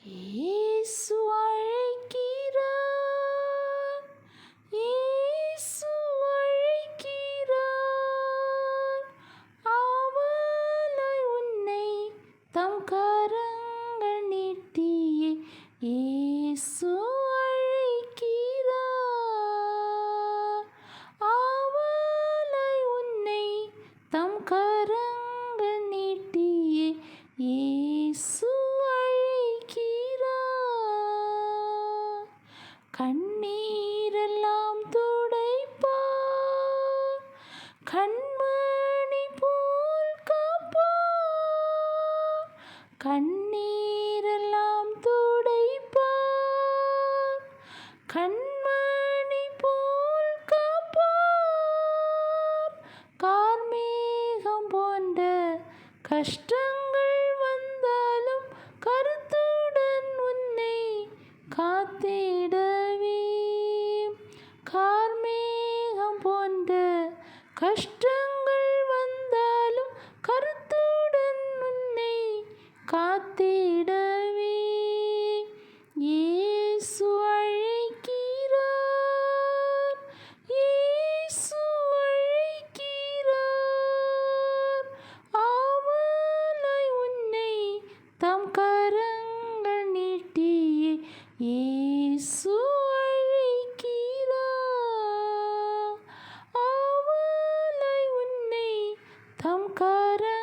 இயேசு அழைக்கிறார், இயேசு அழைக்கிறார், ஆவலாய் உன்னை தம் கரங்கள் நீட்டியே இயேசு அழைக்கிறார், ஆவலாய் உன்னை தம் கரங்கள் நீட்டியே இயேசு அழைக்கிறார். கண்ணீரெல்லாம் துடைப்பார், கண்மணி போல் காப்பார், கண்ணீரெல்லாம் துடைப்பார், கண்மணி போல் காப்பார். கார்மேகம் போன்ற கஷ்டங்கள் வந்தாலும் கருத்துடன் உன்னை காத்திடவே. கார்மேகம் போன்ற கஷ்டங்கள் வந்தாலும் கருத்துடன் உன்னை காத்திடவே. இயேசு அழைக்கிறார், இயேசு அழைக்கிறார், ஆவலாய் உன்னை தம் கரங்கள் நீட்டியே இயேசு அழைக்கிறார், ஆவலாய் உன்னை தம் கரங்கள்